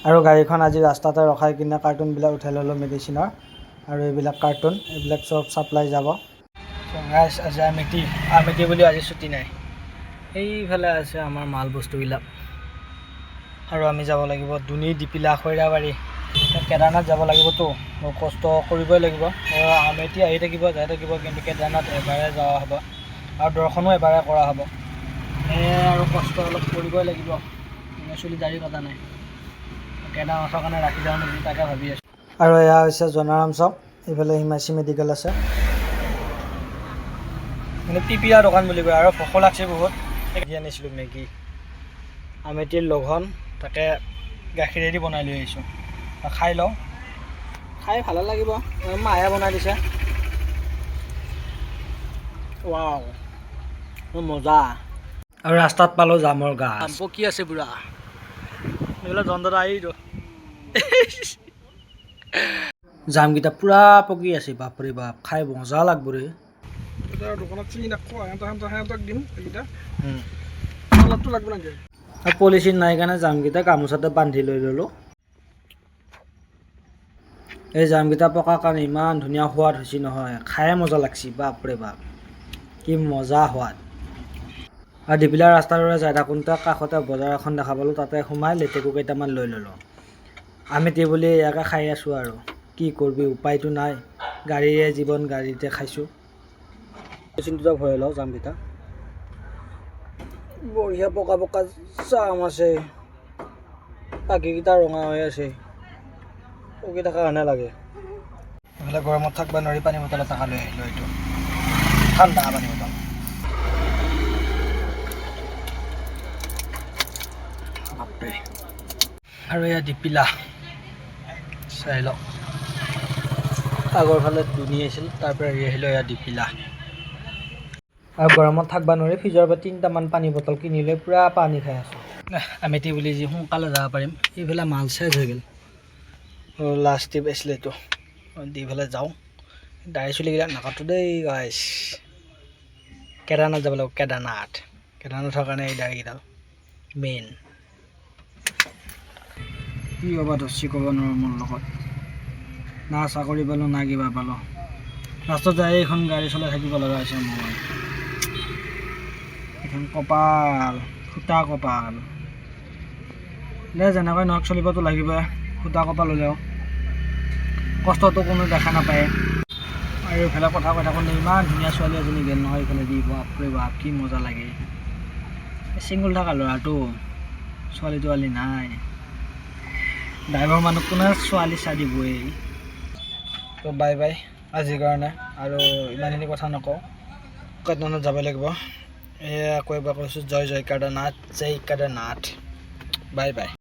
আৰু গাড়ীখন আজি ৰাস্তাতে ৰখাই কিনে কাৰ্টুনবিলাক উঠাই ল'লোঁ মেডিচিনৰ আৰু এইবিলাক কাৰ্টুন এইবিলাক চব ছাপ্লাই যাব। গাইছ আজি আমিতি বুলি আজি ছুটি নাই। এইফালে আছে আমাৰ মাল বস্তুবিলাক আৰু আমি যাব লাগিব দুনি ডিপিলা খৈৰাবাৰী কেদাৰনাথ যাব লাগিবতো কষ্ট কৰিবই লাগিব। আমিতি আহি থাকিব যাই থাকিব কিন্তু কেদাৰনাথ এবাৰে যোৱা হ'ব আৰু দৰ্শনো এবাৰে কৰা হ'ব। আৰু কষ্ট অলপ কৰিবই লাগিব। চুলি দাড়ি কটা নাই কেদাৰনাথৰ কাৰণে ৰাখি যাওঁ নেকি তাকে ভাবি আছোঁ। আৰু এয়া হৈছে জনাৰাম চক এইফালে হিমাচী মেডিকেল আছে মানে পিপিয়া দোকান বুলি কয় আৰু ভোক লাগছে বহুত। মেগী আনিছিলোঁ মেগী আমিতিৰ লঘন তাকে গাখীৰেদি বনাই লৈ আহিছোঁ খাই লওঁ খাই ভালে লাগিব মায়ে বনাই দিছে। ৱাও মজা। আৰু ৰাস্তাত পালোঁ জামৰ গাছ পকি আছে পুৰা এইবিলাক যন্ত্ৰটা আহিতো জামকেইটা পুৰা পকি আছে বাপৰে বাপ খাই মজা লাগব ৰে। দোকানত চিনি নাখোৱা সিহঁতক দিম এইকেইটা লাগব নাকি আৰু পলিচিন নাই কাৰণে জামকেইটা গামোচাতে বান্ধি লৈ ল'লোঁ। এই জামকেইটা পকাৰ কাৰণে ইমান ধুনীয়া সোৱাদ হৈছে নহয় খায়ে মজা লাগছি বাপৰে বাপ কি মজা সোৱাদ। আৰু ডিপিলা ৰাস্তাটোৰে যাই থাকোঁতে কাষতে বজাৰ এখন দেখা পালোঁ তাতে সোমাই লেটেকু কেইটামান লৈ ল'লোঁ। আমিতি বুলি ইয়াকে খাই আছোঁ আৰু কি কৰিবি উপায়তো নাই গাড়ীৰে জীৱন গাড়ীতে খাইছোঁ। চিন্তুটা ভৰাই লওঁ জামকেইটা বঢ়িয়া পকা পকা জাম আছে বাকীকেইটা ৰঙা হৈ আছে পকি থকা কাৰণে লাগে। এইফালে গৰমত থাকিব নোৱাৰি পানী বটল এটা লৈ আহিলোঁ এইটো ঠাণ্ডা পানী বটল। আৰু এয়া ডিপিলা চাই লওক আগৰ ফালে দুনি আছিল তাৰ পৰা এৰি আহিলোঁ এয়া ডিপিলা। আৰু গৰমত থাকিব নোৱাৰি ফ্ৰিজৰ পৰা 3টামান পানী বটল কিনি লৈ পূৰা পানী খাই আছোঁ। আমিতি বুলি যি সোনকালে যাব পাৰিম এইফালে মাল চেজ হৈ গ'ল লাষ্ট ট্ৰিপ আছিলে এইটো দি পেলাই যাওঁ দাঢ়ি চুলিবিলাক নাকাটো দেই গাইছ। কেদাৰনাথ যাব লাগিব কেদাৰনাথৰ কাৰণে এই দাঢ়িকেইডাল মেইন। কি হ'ব ধৰছি ক'ব নোৱাৰোঁ মোৰ লগত না চাকৰি পালোঁ না কিবা পালোঁ লাষ্টত যাই এইখন গাড়ী চলাই থাকিব লগা হৈছে মই। এইখন কপাল ফুটা কপাল দে যেনেকৈ নহওক চলিবতো লাগিবই ফুটা কপাল হ'লেও কষ্টটো কোনো দেখা নাপায়। আৰু এইফালে কথা কৈ থাকোঁতে ইমান ধুনীয়া ছোৱালী এজনী গেল নহয় এইফালে দি বাপৰে বাপ কি মজা লাগে। চিংগল থকা ল'ৰাটো ছোৱালী তোৱালী নাই ড্ৰাইভাৰ মানুহ কোনে ছোৱালী চাই দিবই। তো বাই বাই আজিৰ কাৰণে আৰু ইমানখিনি কথা নকওঁ কেদাৰনাথ যাব লাগিব এয়া কৈ কৈছোঁ জয় জয় কেদাৰনাথ বাই বাই।